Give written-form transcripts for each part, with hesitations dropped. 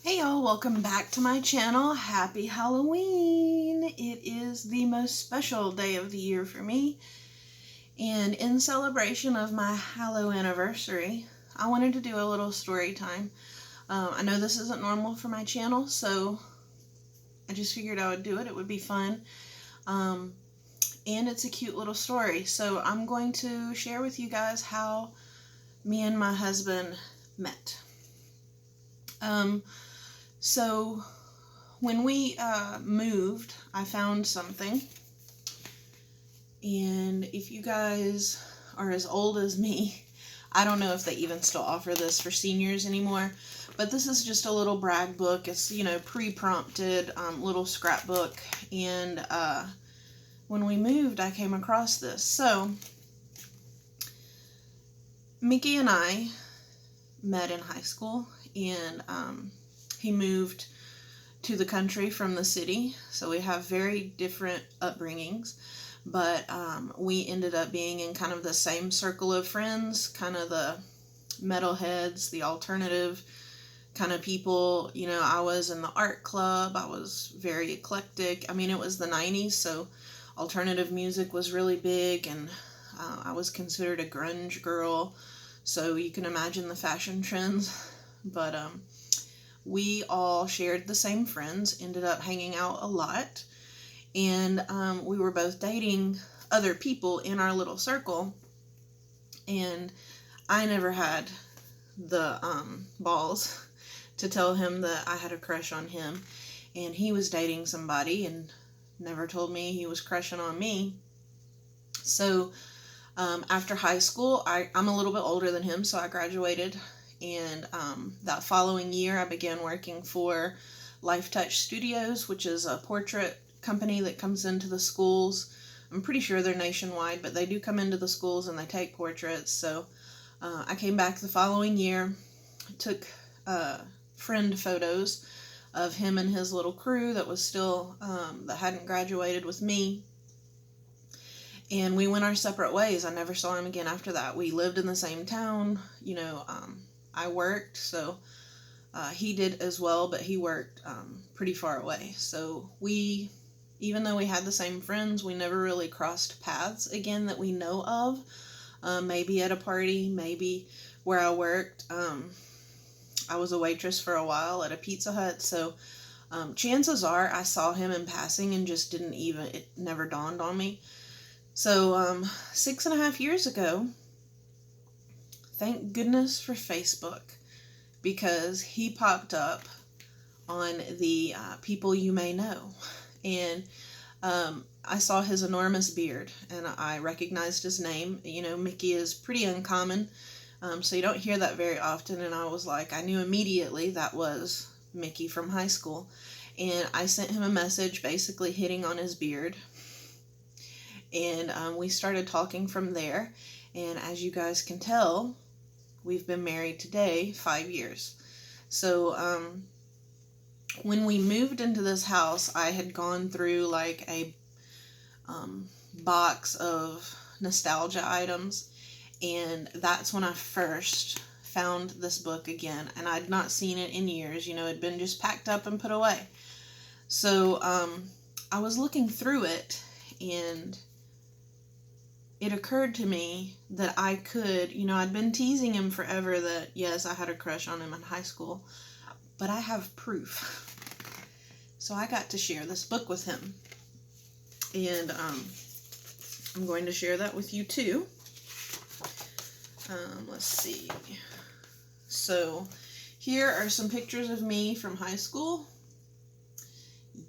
Hey y'all, welcome back to my channel. Happy Halloween! It is the most special day of the year for me, and in celebration of my Hallow anniversary, I wanted to do a little story time. I know this isn't normal for my channel, so I just figured I would do it. It would be fun. And it's a cute little story. So I'm going to share with you guys how me and my husband met. So when we moved, I found something, and if you guys are as old as me, I don't know if they even still offer this for seniors anymore, but this is just a little brag book. It's, pre-prompted little scrapbook, and when we moved, I came across this. So Mickey and I met in high school, and he moved to the country from the city, so we have very different upbringings, but we ended up being in kind of the same circle of friends, kind of the metalheads, the alternative kind of people. I was in the art club. I was very eclectic. I mean, it was the 90s, so alternative music was really big, and I was considered a grunge girl, so you can imagine the fashion trends. But we all shared the same friends, ended up hanging out a lot, and we were both dating other people in our little circle, and I never had the balls to tell him that I had a crush on him, and he was dating somebody and never told me he was crushing on me. So after high school, I'm a little bit older than him, so I graduated. And that following year, I began working for Life Touch Studios, which is a portrait company that comes into the schools. I'm pretty sure they're nationwide, but they do come into the schools and they take portraits. So I came back the following year, took friend photos of him and his little crew that was still, that hadn't graduated with me. And we went our separate ways. I never saw him again after that. We lived in the same town. I worked, so he did as well, but he worked pretty far away. So even though we had the same friends, we never really crossed paths again that we know of. Maybe at a party, maybe where I worked. I was a waitress for a while at a Pizza Hut, so chances are I saw him in passing and just it never dawned on me. So 6.5 years ago, thank goodness for Facebook, because he popped up on the people you may know. And I saw his enormous beard, and I recognized his name. Mickey is pretty uncommon, so you don't hear that very often. And I knew immediately that was Mickey from high school. And I sent him a message basically hitting on his beard. And we started talking from there. And as you guys can tell, we've been married today 5 years. So when we moved into this house, I had gone through like a box of nostalgia items, and that's when I first found this book again, and I'd not seen it in years. It had been just packed up and put away. So I was looking through it, and it occurred to me that I could, I'd been teasing him forever that, yes, I had a crush on him in high school, but I have proof. So I got to share this book with him. And I'm going to share that with you too. Let's see. So here are some pictures of me from high school.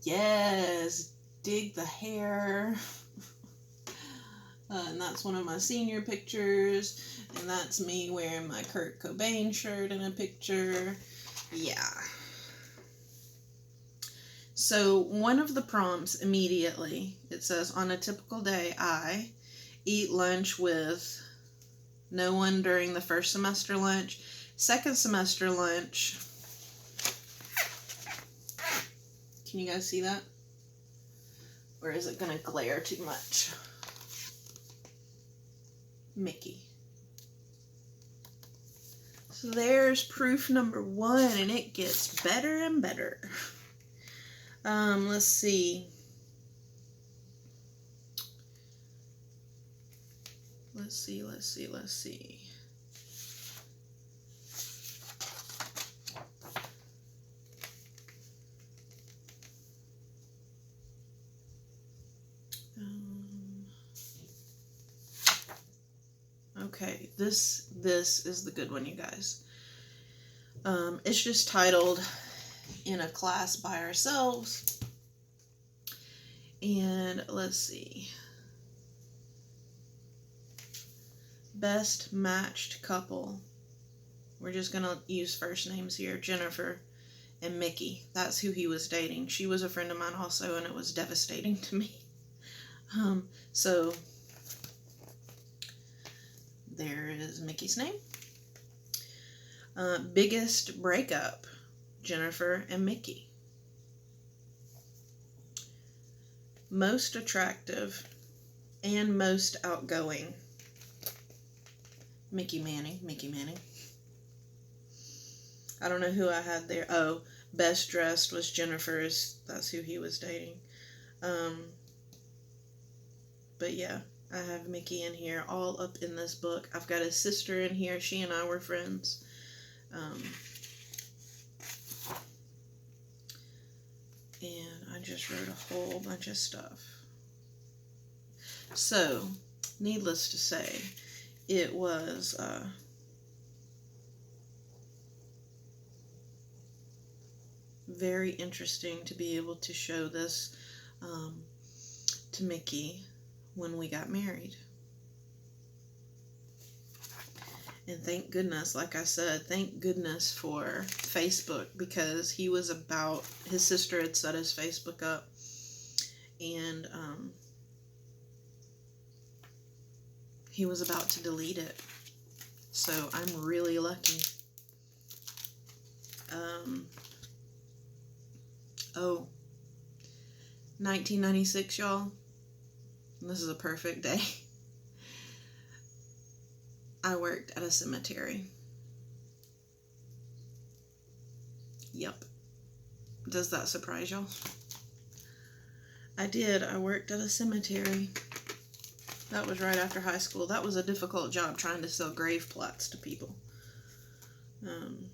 Yes, dig the hair. And that's one of my senior pictures. And that's me wearing my Kurt Cobain shirt in a picture. Yeah. So one of the prompts immediately, it says, on a typical day, I eat lunch with no one during the first semester lunch. Second semester lunch. Can you guys see that? Or is it going to glare too much? Mickey. So there's proof number 1, and it gets better and better. Let's see. Let's see. Okay, this is the good one, you guys. It's just titled In a Class by Ourselves. And let's see. Best matched couple. We're just going to use first names here. Jennifer and Mickey. That's who he was dating. She was a friend of mine also, and it was devastating to me. So there is Mickey's name. Biggest breakup, Jennifer and Mickey. Most attractive and most outgoing, Mickey Manning. I don't know who I had there. Oh, best dressed was Jennifer's. That's who he was dating. But yeah, I have Mickey in here, all up in this book. I've got his sister in here. She and I were friends. And I just wrote a whole bunch of stuff. So, needless to say, it was very interesting to be able to show this to Mickey when we got married. And thank goodness, like I said, thank goodness for Facebook, because his sister had set his Facebook up, and he was about to delete it. So I'm really lucky. 1996, y'all. This is a perfect day. I worked at a cemetery. Yep. Does that surprise y'all? I did. I worked at a cemetery. That was right after high school. That was a difficult job, trying to sell grave plots to people. I'm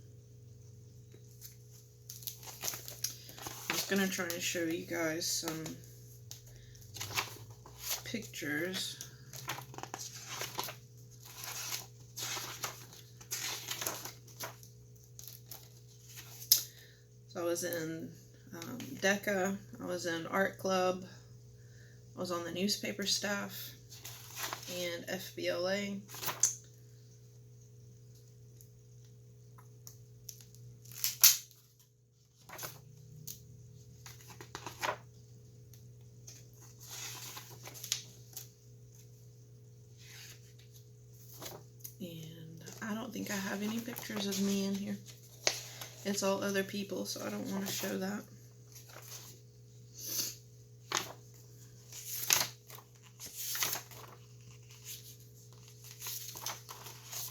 just going to try and show you guys some pictures. So I was in DECA, I was in art club, I was on the newspaper staff, and FBLA. And I don't think I have any pictures of me in here. It's all other people, so I don't want to show that.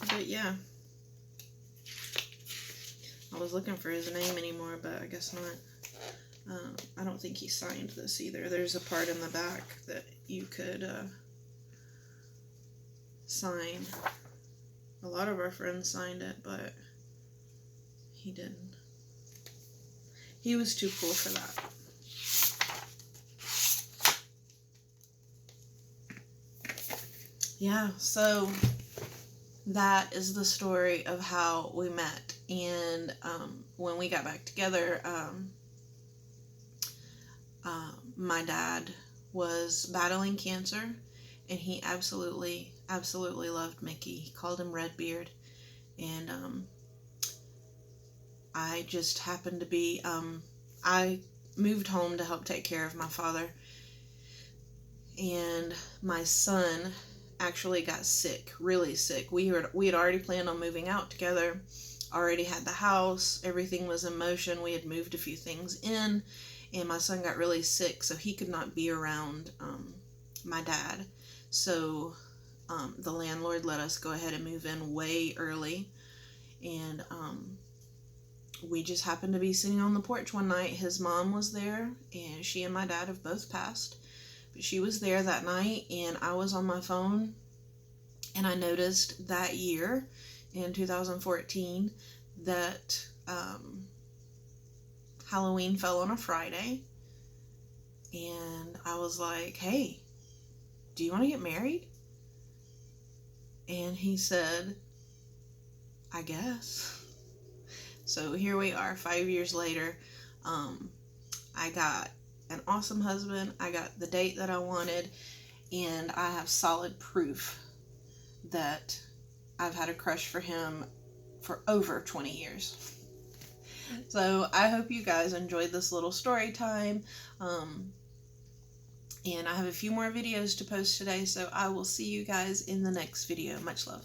But yeah, I was looking for his name anymore, but I guess not. I don't think he signed this either. There's a part in the back that you could sign. A lot of our friends signed it, but he didn't. He was too cool for that. Yeah, so that is the story of how we met. And when we got back together, my dad was battling cancer, and he absolutely loved Mickey. He called him Redbeard, and I just happened to be, I moved home to help take care of my father, and my son actually got sick, really sick. We had already planned on moving out together, already had the house, everything was in motion. We had moved a few things in, and my son got really sick, so he could not be around my dad. So the landlord let us go ahead and move in way early, And we just happened to be sitting on the porch one night. His mom was there, and she and my dad have both passed. But she was there that night, and I was on my phone, and I noticed that year in 2014 that Halloween fell on a Friday. And I was like, hey, do you want to get married? And he said, I guess. So here we are 5 years later. I got an awesome husband. I got the date that I wanted. And I have solid proof that I've had a crush for him for over 20 years. So I hope you guys enjoyed this little story time. And I have a few more videos to post today, so I will see you guys in the next video. Much love.